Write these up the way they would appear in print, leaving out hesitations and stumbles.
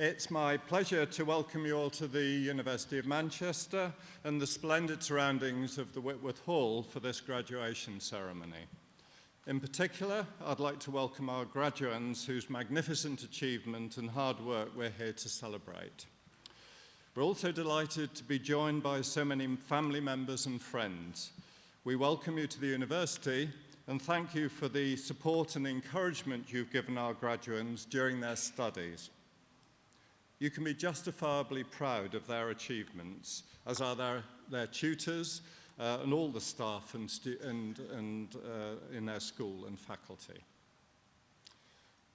It's my pleasure to welcome you all to the University of Manchester and the splendid surroundings of the Whitworth Hall for this graduation ceremony. In particular, I'd like to welcome our graduands whose magnificent achievement and hard work we're here to celebrate. We're also delighted to be joined by so many family members and friends. We welcome you to the university and thank you for the support and encouragement you've given our graduands during their studies. You can be justifiably proud of their achievements, as are their tutors and all the staff in their school and faculty.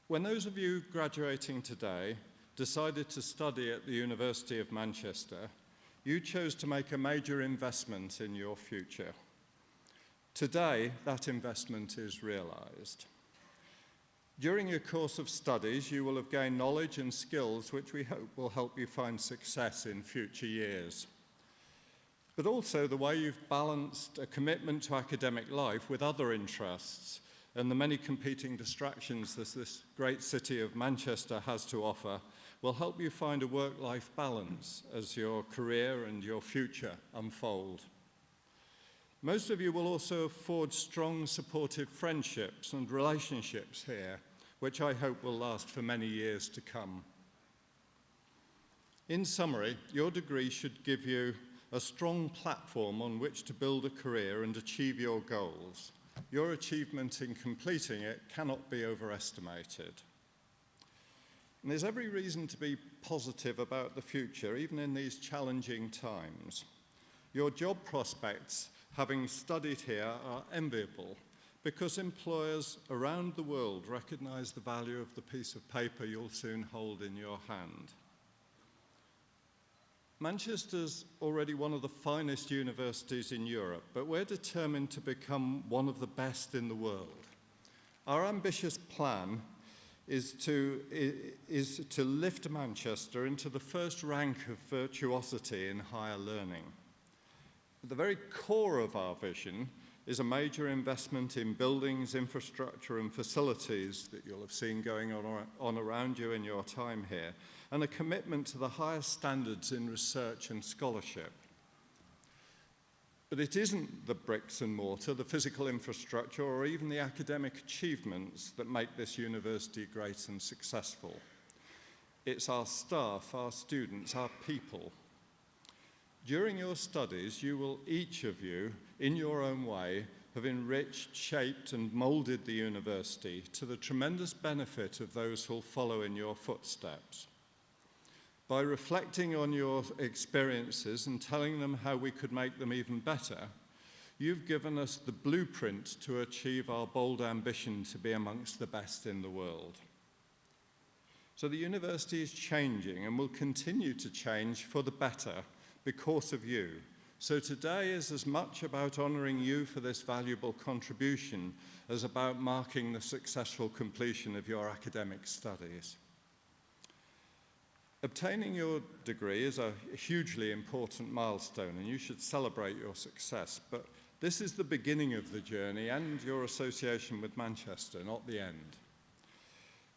When those of you graduating today decided to study at the University of Manchester, you chose to make a major investment in your future. Today, that investment is realized. During your course of studies, you will have gained knowledge and skills which we hope will help you find success in future years. But also the way you've balanced a commitment to academic life with other interests and the many competing distractions that this great city of Manchester has to offer will help you find a work-life balance as your career and your future unfold. Most of you will also have forged strong, supportive friendships and relationships here, which I hope will last for many years to come. In summary, your degree should give you a strong platform on which to build a career and achieve your goals. Your achievement in completing it cannot be overestimated. And there's every reason to be positive about the future, even in these challenging times. Your job prospects, having studied here, are enviable because employers around the world recognize the value of the piece of paper you'll soon hold in your hand. Manchester's already one of the finest universities in Europe, but we're determined to become one of the best in the world. Our ambitious plan is to lift Manchester into the first rank of virtuosity in higher learning. At the very core of our vision is a major investment in buildings, infrastructure and facilities that you'll have seen going on around you in your time here, and a commitment to the highest standards in research and scholarship. But it isn't the bricks and mortar, the physical infrastructure, or even the academic achievements that make this university great and successful. It's our staff, our students, our people. During your studies, you will, each of you, in your own way, have enriched, shaped, and molded the university to the tremendous benefit of those who'll follow in your footsteps. By reflecting on your experiences and telling them how we could make them even better, you've given us the blueprint to achieve our bold ambition to be amongst the best in the world. So the university is changing and will continue to change for the better because of you. So today is as much about honoring you for this valuable contribution as about marking the successful completion of your academic studies. Obtaining your degree is a hugely important milestone and you should celebrate your success, but this is the beginning of the journey and your association with Manchester, not the end.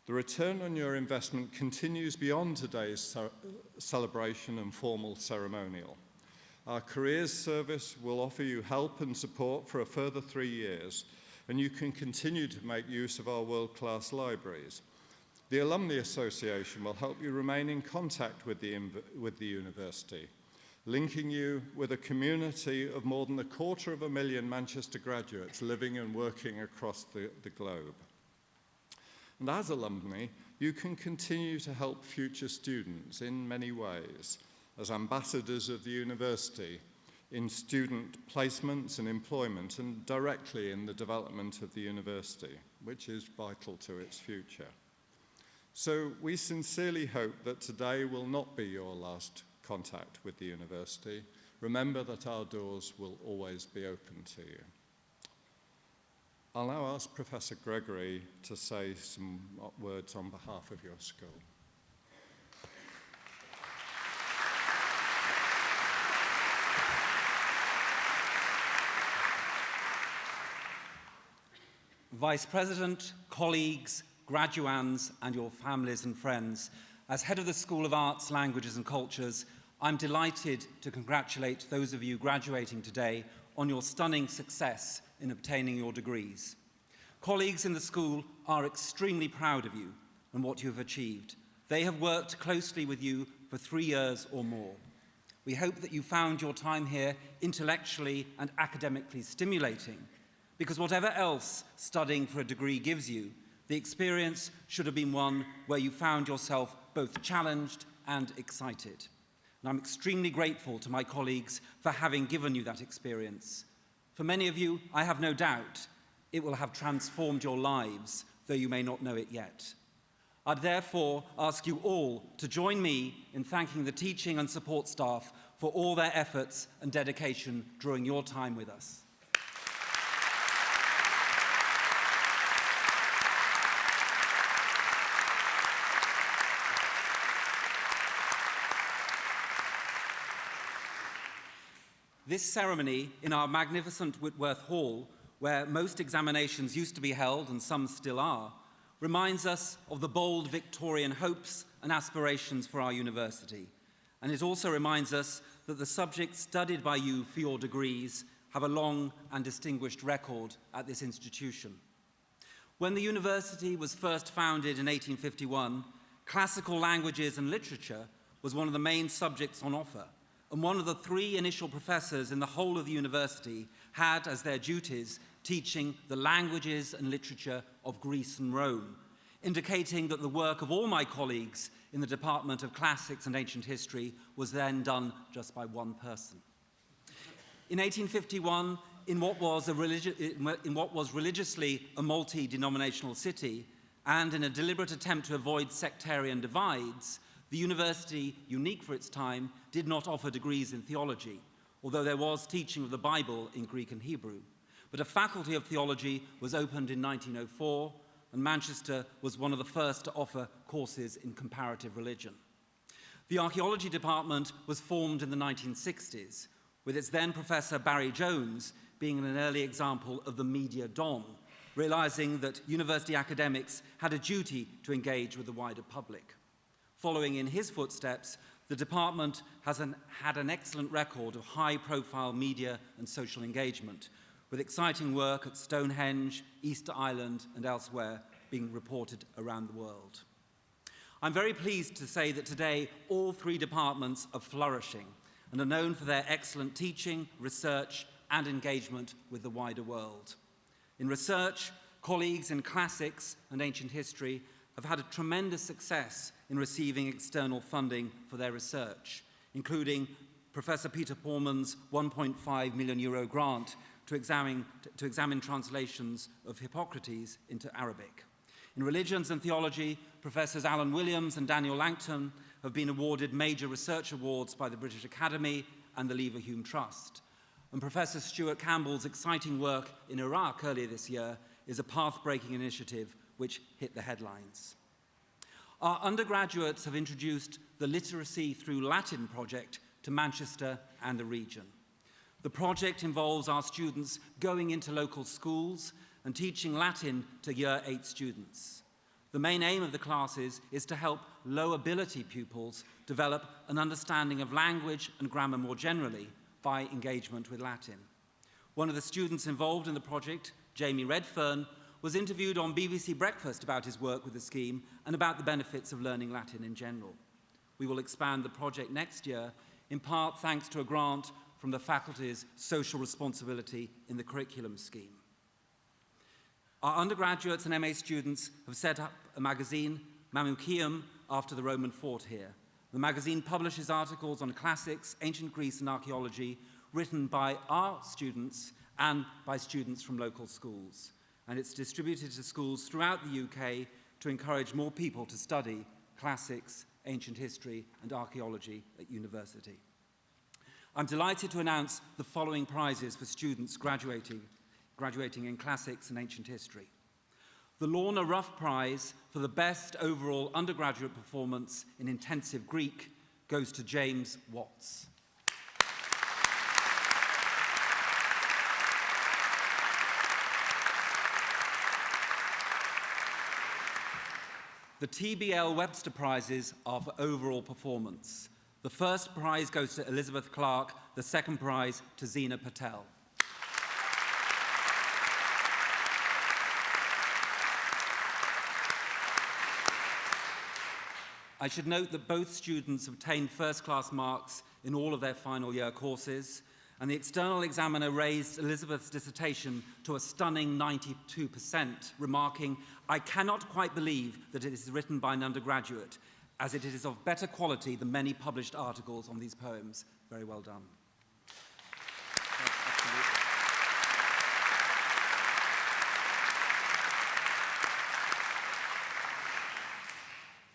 The return on your investment continues beyond today's celebration and formal ceremonial. Our careers service will offer you help and support for a further 3 years, and you can continue to make use of our world-class libraries. The Alumni Association will help you remain in contact with the university, linking you with a community of more than 250,000 Manchester graduates living and working across the globe. And as alumni, you can continue to help future students in many ways, as ambassadors of the university, in student placements and employment, and directly in the development of the university, which is vital to its future. So we sincerely hope that today will not be your last contact with the university. Remember that our doors will always be open to you. I'll now ask Professor Gregory to say some words on behalf of your school. Vice President, colleagues, graduands, and your families and friends, As head of the School of Arts, Languages and Cultures, I'm delighted to congratulate those of you graduating today on your stunning success in obtaining your degrees. Colleagues in the school are extremely proud of you and what you have achieved. They have worked closely with you for 3 years or more. We hope that you found your time here intellectually and academically stimulating, because whatever else studying for a degree gives you, the experience should have been one where you found yourself both challenged and excited. And I'm extremely grateful to my colleagues for having given you that experience. For many of you, I have no doubt, it will have transformed your lives, though you may not know it yet. I'd therefore ask you all to join me in thanking the teaching and support staff for all their efforts and dedication during your time with us. This ceremony in our magnificent Whitworth Hall, where most examinations used to be held and some still are, reminds us of the bold Victorian hopes and aspirations for our university. And it also reminds us that the subjects studied by you for your degrees have a long and distinguished record at this institution. When the university was first founded in 1851, classical languages and literature was one of the main subjects on offer, and one of the 3 initial professors in the whole of the university had as their duties teaching the languages and literature of Greece and Rome, indicating that the work of all my colleagues in the Department of Classics and Ancient History was then done just by one person. In 1851, in what was religiously a multi-denominational city, and in a deliberate attempt to avoid sectarian divides, the university, unique for its time, did not offer degrees in theology, although there was teaching of the Bible in Greek and Hebrew. But a faculty of theology was opened in 1904, and Manchester was one of the first to offer courses in comparative religion. The archaeology department was formed in the 1960s, with its then professor Barry Jones being an early example of the media don, realizing that university academics had a duty to engage with the wider public. Following in his footsteps, the department has had an excellent record of high-profile media and social engagement, with exciting work at Stonehenge, Easter Island, and elsewhere being reported around the world. I'm very pleased to say that today all 3 departments are flourishing and are known for their excellent teaching, research, and engagement with the wider world. In research, colleagues in classics and ancient history have had a tremendous success in receiving external funding for their research, including Professor Peter Porman's €1.5 million grant to examine translations of Hippocrates into Arabic. In religions and theology, Professors Alan Williams and Daniel Langton have been awarded major research awards by the British Academy and the Leverhulme Trust. And Professor Stuart Campbell's exciting work in Iraq earlier this year is a path-breaking initiative which hit the headlines. Our undergraduates have introduced the Literacy Through Latin project to Manchester and the region. The project involves our students going into local schools and teaching Latin to Year 8 students. The main aim of the classes is to help low-ability pupils develop an understanding of language and grammar more generally by engagement with Latin. One of the students involved in the project, Jamie Redfern, was interviewed on BBC Breakfast about his work with the scheme and about the benefits of learning Latin in general. We will expand the project next year, in part thanks to a grant from the faculty's social responsibility in the curriculum scheme. Our undergraduates and MA students have set up a magazine, Mamukium, after the Roman fort here. The magazine publishes articles on classics, ancient Greece and archaeology, written by our students and by students from local schools. And it's distributed to schools throughout the UK to encourage more people to study classics, ancient history and archaeology at university. I'm delighted to announce the following prizes for students graduating in classics and ancient history. The Lorna Ruff Prize for the best overall undergraduate performance in intensive Greek goes to James Watts. The TBL Webster Prizes are for overall performance. The first prize goes to Elizabeth Clark, the second prize to Zina Patel. I should note that both students obtained first-class marks in all of their final year courses, and the external examiner raised Elizabeth's dissertation to a stunning 92%, remarking, "I cannot quite believe that it is written by an undergraduate, as it is of better quality than many published articles on these poems." Very well done.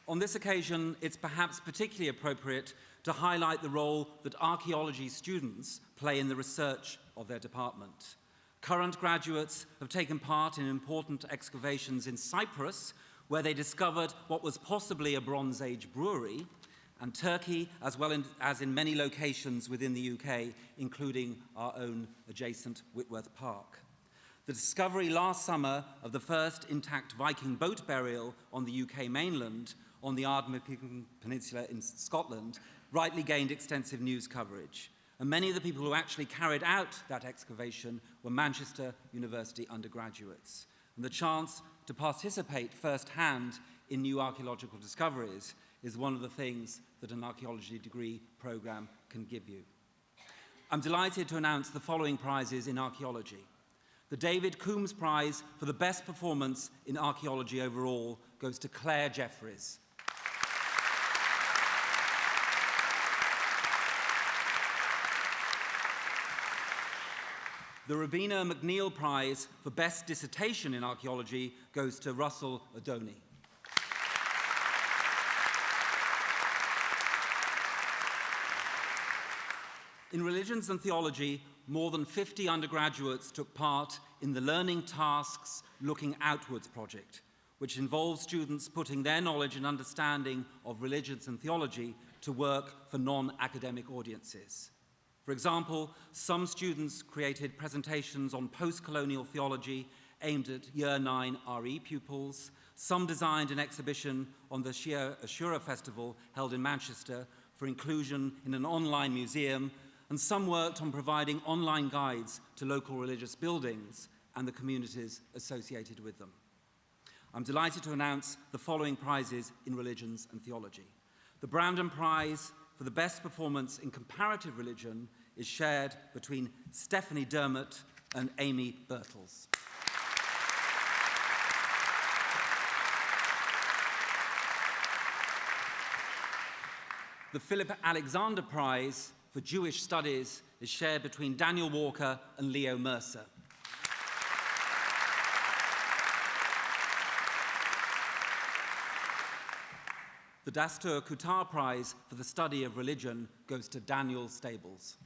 On this occasion, it's perhaps particularly appropriate to highlight the role that archaeology students play in the research of their department. Current graduates have taken part in important excavations in Cyprus, where they discovered what was possibly a Bronze Age brewery, and Turkey, as well as in many locations within the UK, including our own adjacent Whitworth Park. The discovery last summer of the first intact Viking boat burial on the UK mainland on the Ardmurchan Peninsula in Scotland rightly gained extensive news coverage. And many of the people who actually carried out that excavation were Manchester University undergraduates. And the chance to participate firsthand in new archaeological discoveries is one of the things that an archaeology degree program can give you. I'm delighted to announce the following prizes in archaeology. The David Coombs Prize for the best performance in archaeology overall goes to Claire Jeffries. The Robina McNeill Prize for best dissertation in archaeology goes to Russell Odoni. In religions and theology, more than 50 undergraduates took part in the Learning Tasks Looking Outwards project, which involves students putting their knowledge and understanding of religions and theology to work for non-academic audiences. For example, some students created presentations on post-colonial theology aimed at Year 9 RE pupils. Some designed an exhibition on the Shia Ashura Festival held in Manchester for inclusion in an online museum, and some worked on providing online guides to local religious buildings and the communities associated with them. I'm delighted to announce the following prizes in religions and theology. The Brandon Prize for the best performance in comparative religion is shared between Stephanie Dermott and Amy Birtles. The Philip Alexander Prize for Jewish Studies is shared between Daniel Walker and Leo Mercer. The Dastur Kutar Prize for the study of religion goes to Daniel Stables.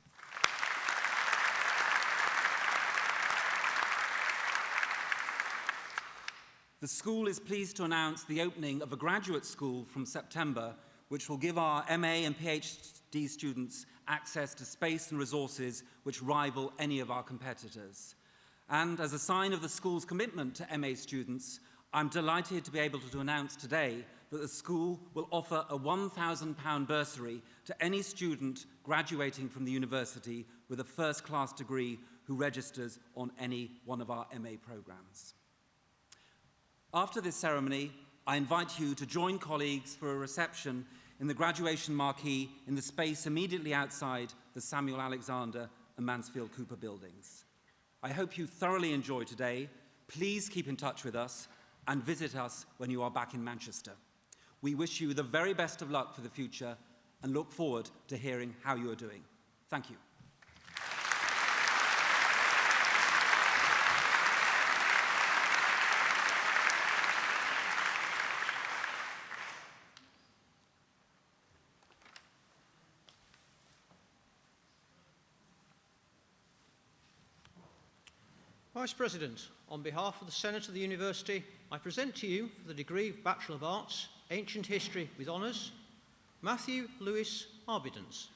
The school is pleased to announce the opening of a graduate school from September, which will give our MA and PhD students access to space and resources which rival any of our competitors. And as a sign of the school's commitment to MA students, I'm delighted to be able to announce today that the school will offer a £1,000 bursary to any student graduating from the university with a first-class degree who registers on any one of our MA programs. After this ceremony, I invite you to join colleagues for a reception in the graduation marquee in the space immediately outside the Samuel Alexander and Mansfield Cooper buildings. I hope you thoroughly enjoyed today. Please keep in touch with us and visit us when you are back in Manchester. We wish you the very best of luck for the future and look forward to hearing how you are doing. Thank you. Vice President, on behalf of the Senate of the University, I present to you for the degree of Bachelor of Arts, Ancient History with Honours, Matthew Lewis Arbidance.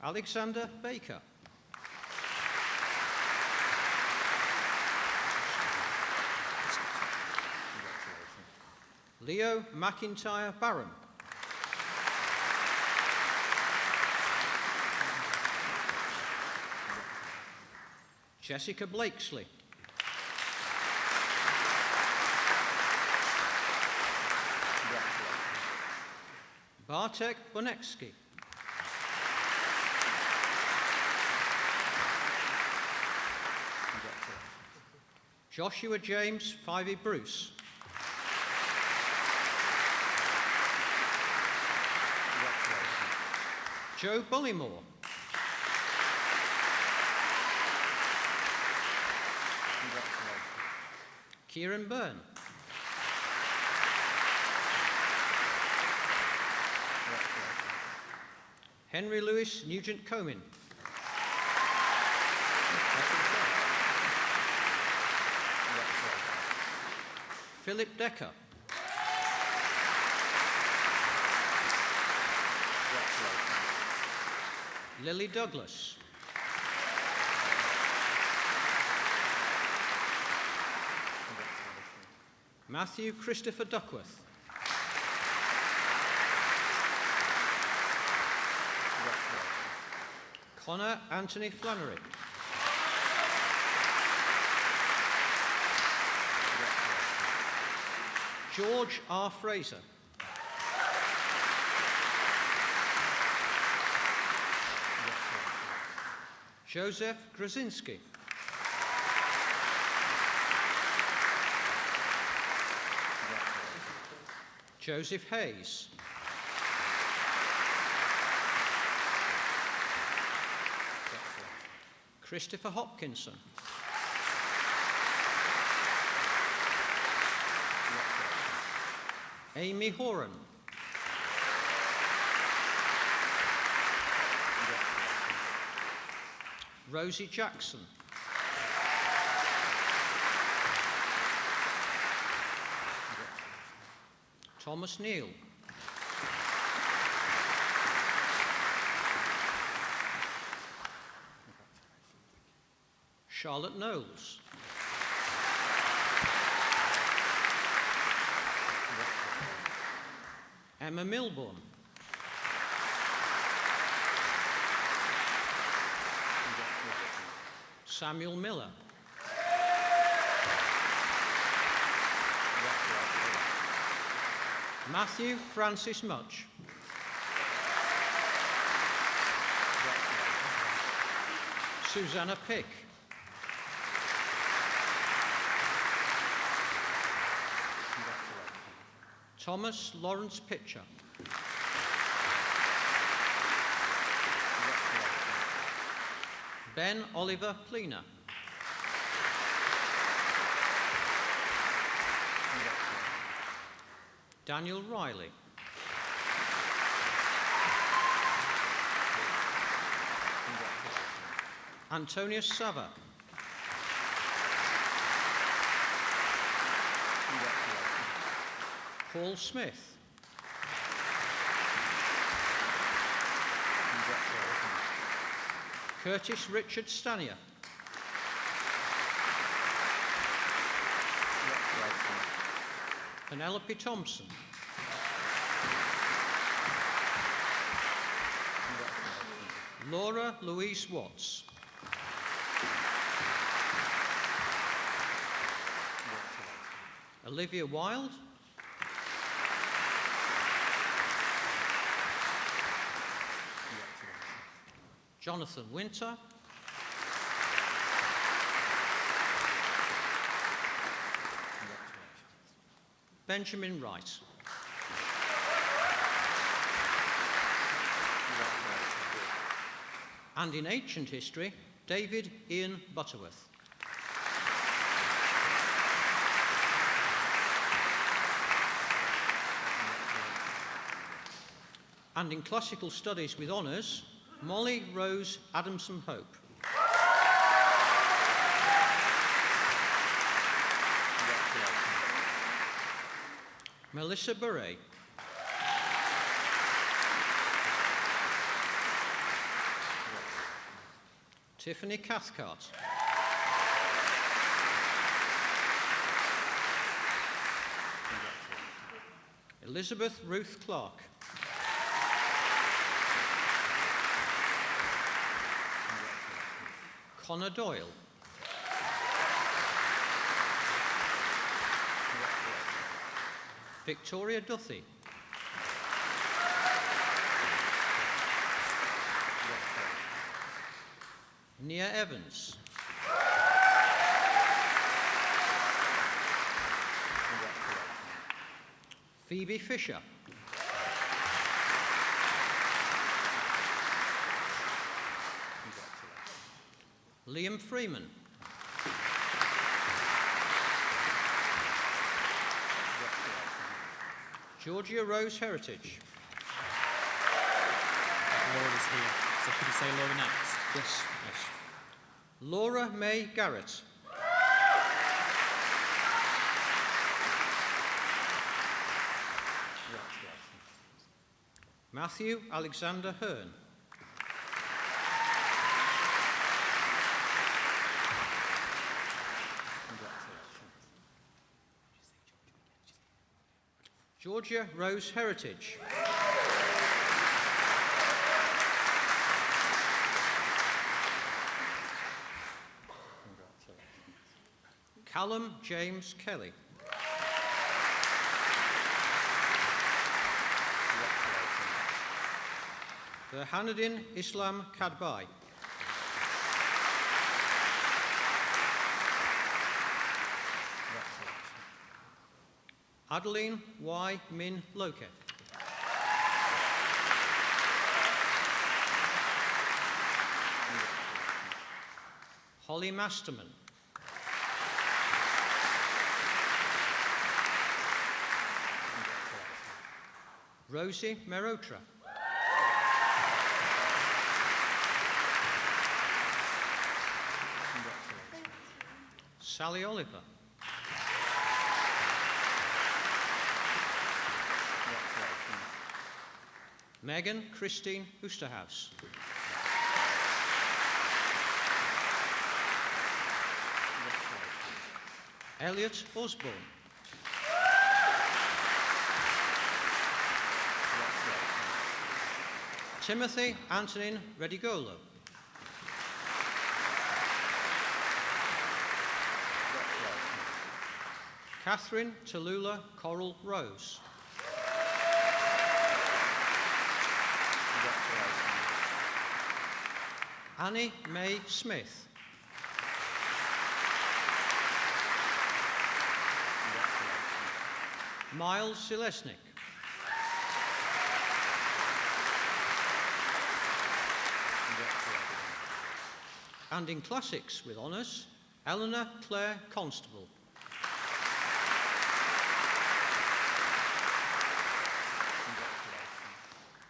Alexander Baker. Leo McIntyre Barham. Jessica Blakesley. Bartek Bonecki. Joshua James Fyvie Bruce. Joe Bullymore. Kieran Byrne. Henry Louis Nugent Comyn. Philip Decker. Lily Douglas. Matthew Christopher Duckworth. Connor Anthony Flannery. George R. Fraser. Joseph Grzinski. Joseph Hayes. Christopher Hopkinson. Amy Horan. Rosie Jackson. Thomas Neal. Charlotte Knowles. Emma Milbourne. Samuel Miller. Matthew Francis Much. Susanna Pick. Thomas Lawrence Pitcher. Ben Oliver Plena. Daniel Riley. Antonius Sava. Paul Smith. Curtis Richard Stanier. Penelope Thompson. Laura Louise Watts. Olivia Wilde. Jonathan Winter. Benjamin Wright. And in ancient history, David Ian Butterworth. And in classical studies with honours, Molly Rose Adamson Hope. Melissa Bure. Tiffany Cathcart. Elizabeth Ruth Clark. Connor Doyle. Victoria Duthie. Nia Evans. Phoebe Fisher. Liam Freeman. Georgia Rose Heritage. Laura's here, so could you say Laura next? Yes. Laura May Garrett. Matthew Alexander Hearn. Georgia Rose Heritage. Callum James Kelly. Burhanuddin Islam Kadbai. Adeline Y. Min Loke. Holly Masterman. Rosie Merotra. Sally Oliver. Megan Christine Oosterhuis. Elliot Osborne. Timothy Antonin Redigolo. Catherine Tallulah Coral Rose. Annie Mae Smith. Miles Zilesnik. And in classics with honours, Eleanor Claire Constable.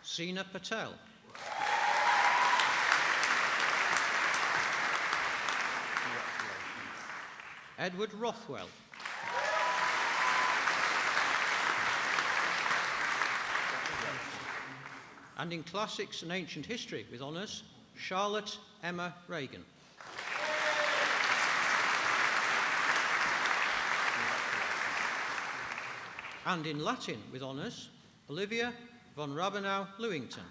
Sina Patel. Edward Rothwell. And in classics and ancient history with honours, Charlotte Emma Reagan. And in Latin with honours, Olivia von Rabenau Lewington.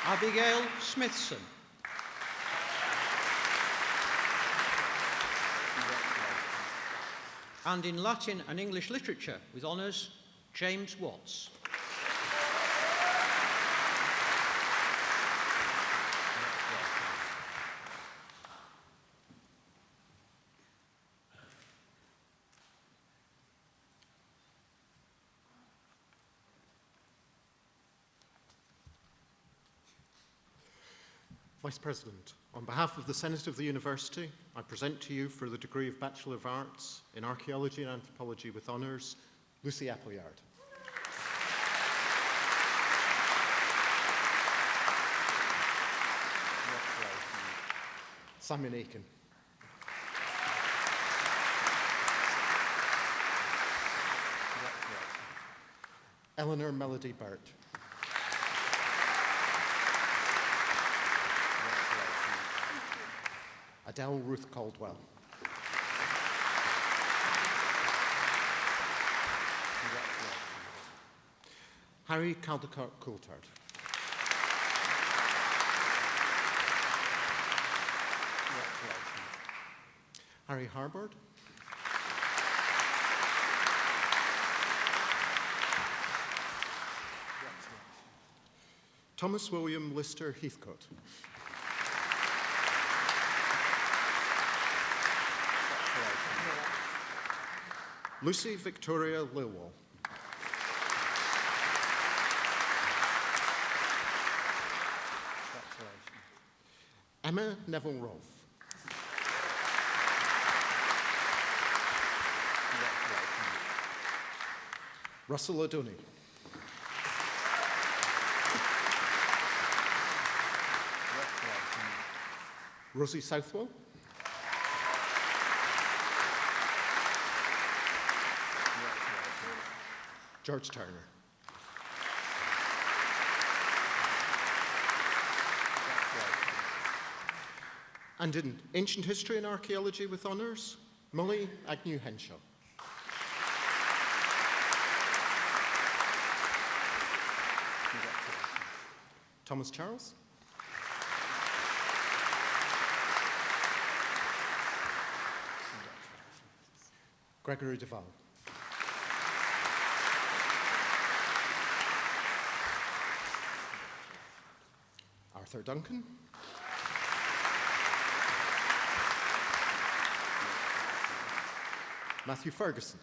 Abigail Smithson. And in Latin and English literature with honours, James Watts. Vice President, on behalf of the Senate of the University, I present to you for the degree of Bachelor of Arts in Archaeology and Anthropology with honours, Lucy Appleyard. Simon Aiken. Eleanor Melody Burt. Adele Ruth Caldwell. Harry Caldecott Coulthard. Harry Harbord. Thomas William Lister Heathcote. Lucy Victoria Lilwall. Emma Neville Rolfe. Russell O'Dooney. Rosie Southwell. George Turner. And in Ancient History and Archaeology with honours, Molly Agnew Henshaw. Thomas Charles. Gregory Duval. Arthur Duncan. Matthew Ferguson.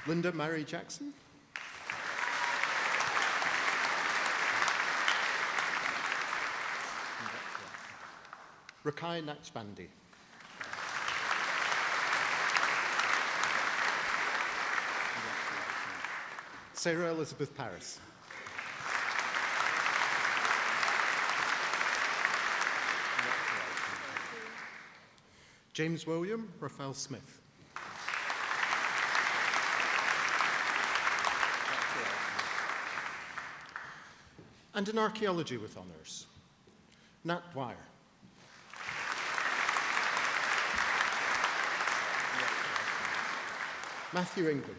Linda Mary Jackson. Rakai Nachbandi. Sarah Elizabeth Paris. James William Raphael Smith. And in Archaeology with honours, Nat Dwyer. Matthew England.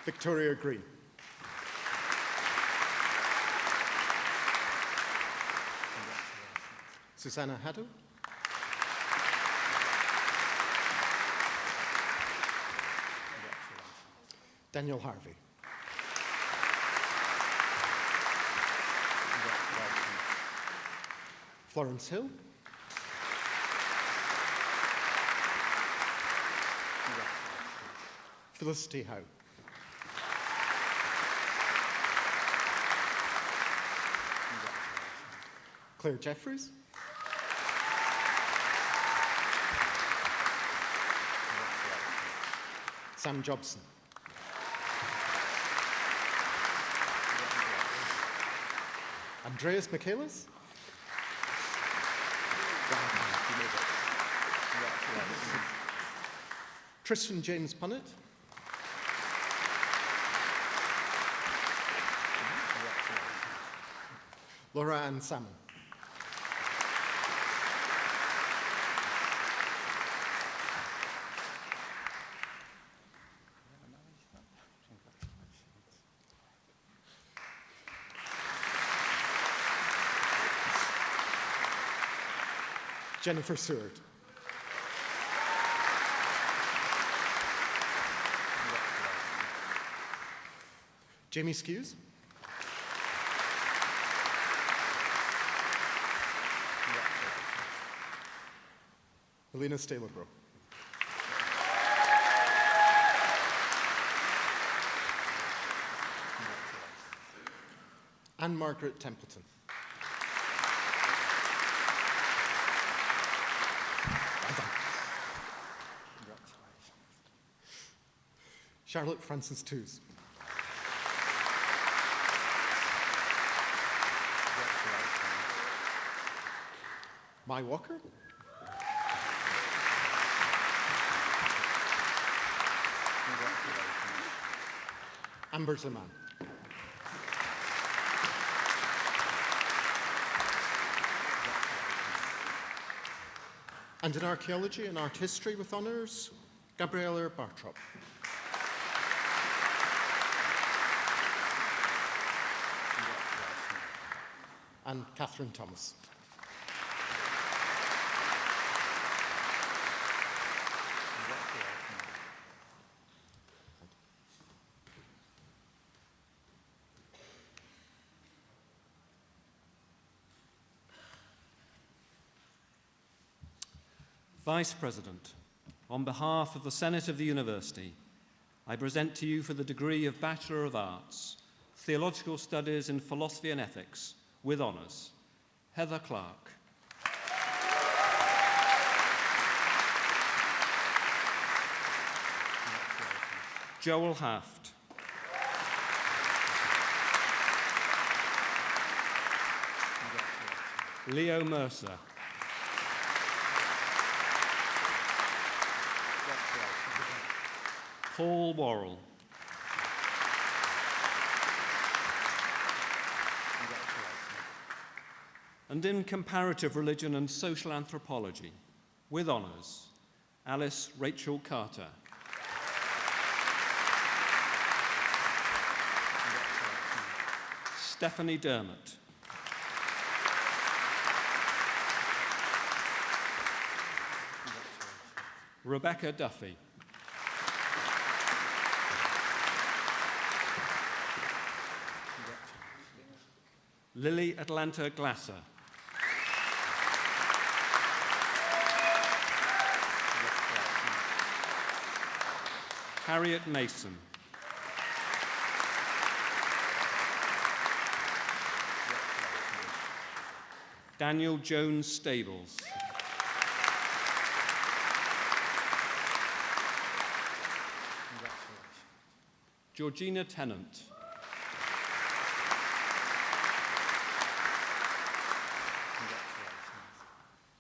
Victoria Green. Susanna Haddo. Daniel Harvey. Florence Hill. Felicity Howe. Claire Jeffries. Sam Jobson. Andreas Michaelis. Tristan James Punnett. Laura Ann Salmon. Jennifer Seward. Jamie Skews. Helena Stalebro. Anne Margaret Templeton. Charlotte Frances Toos. Mai Walker. Amber Zaman. And in archaeology and art history with honours, Gabriela Bartrop. And Catherine Thomas. Vice President, on behalf of the Senate of the University, I present to you for the degree of Bachelor of Arts, Theological Studies in Philosophy and Ethics, with honours, Heather Clark. Joel Haft. Leo Mercer. Paul Worrell. And in comparative religion and social anthropology, with honours, Alice Rachel Carter. Stephanie Dermott. Rebecca Duffy. Lily Atlanta Glasser. Harriet Mason. Daniel Jones Stables. Georgina Tennant.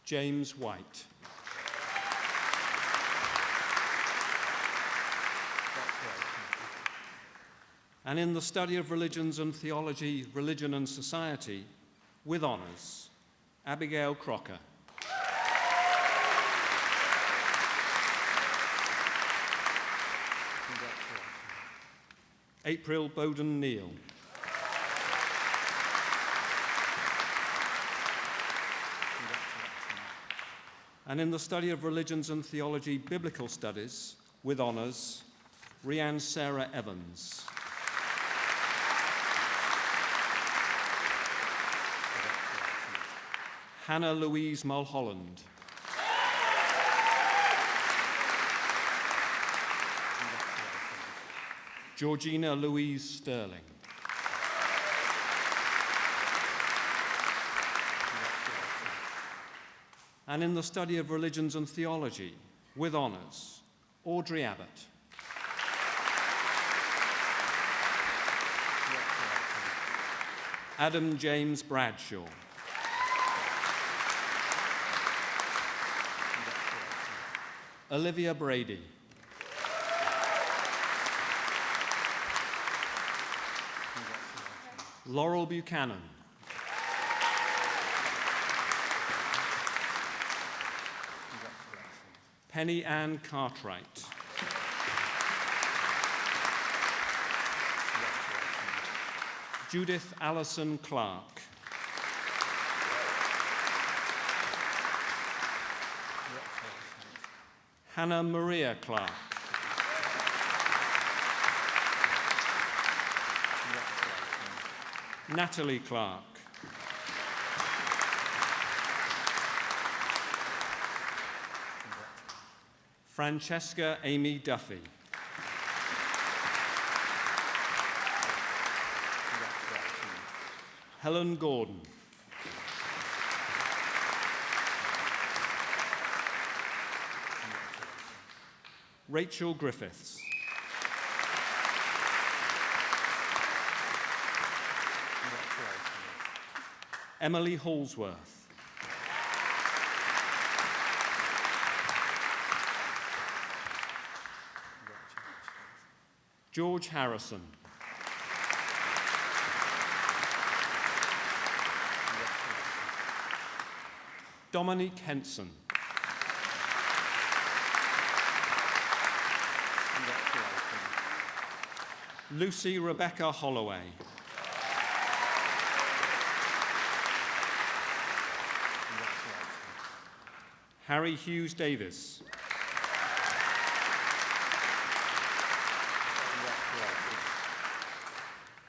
James White. And in the study of religions and theology, religion and society, with honours, Abigail Crocker. April Bowden Neal. And in the study of religions and theology, biblical studies, with honours, Rhianne Sarah Evans. Hannah Louise Mulholland. Georgina Louise Sterling. And in the study of religions and theology, with honours, Audrey Abbott. Adam James Bradshaw. Olivia Brady. Laurel Buchanan. Penny Ann Cartwright. Judith Allison Clark. Hannah Maria Clark. Natalie Clark. Francesca Amy Duffy. Helen Gordon. Rachel Griffiths. Emily Hallsworth. George Harrison. Dominique Henson. Lucy Rebecca Holloway. Harry Hughes Davis.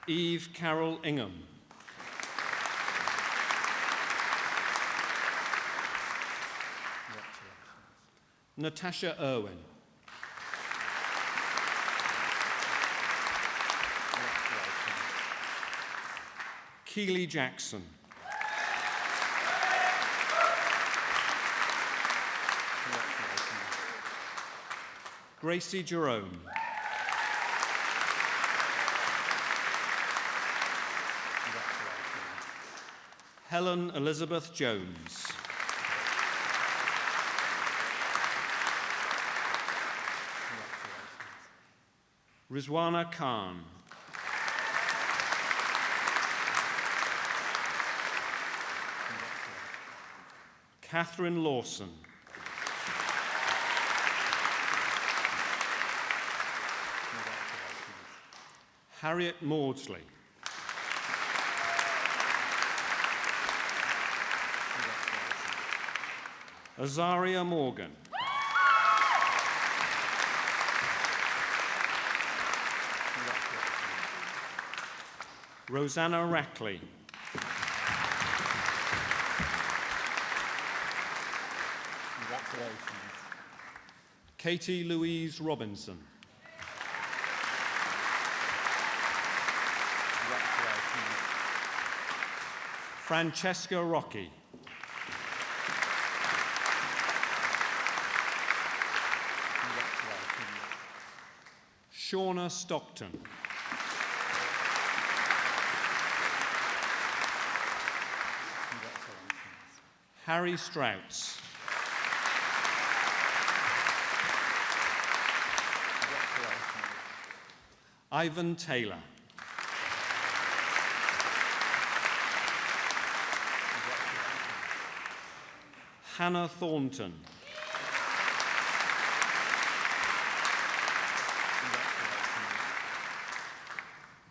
Eve Carol Ingham. Natasha Irwin. Keely Jackson. Gracie Jerome. Helen Elizabeth Jones. Rizwana Khan. Catherine Lawson. Harriet Maudsley. Azaria Morgan. Rosanna Rackley. Katie Louise Robinson. Francesca Rocky. Shauna Stockton. Harry Strouts. Ivan Taylor. Hannah Thornton.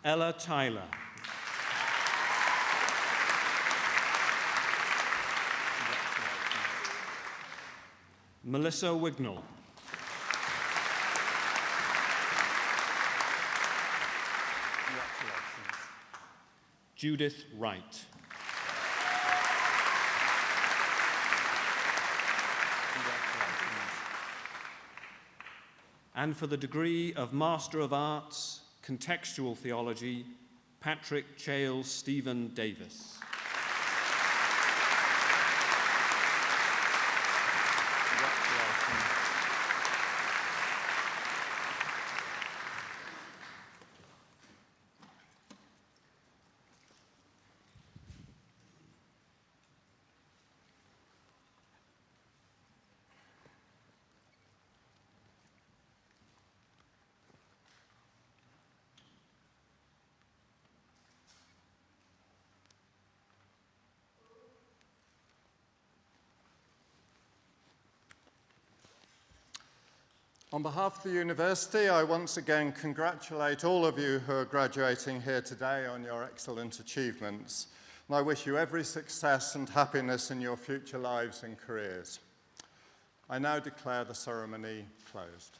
Ella Tyler. Melissa Wignall. Judith Wright. And for the degree of Master of Arts, Contextual Theology, Patrick Chales Stephen Davis. On behalf of the university, I once again congratulate all of you who are graduating here today on your excellent achievements. And I wish you every success and happiness in your future lives and careers. I now declare the ceremony closed.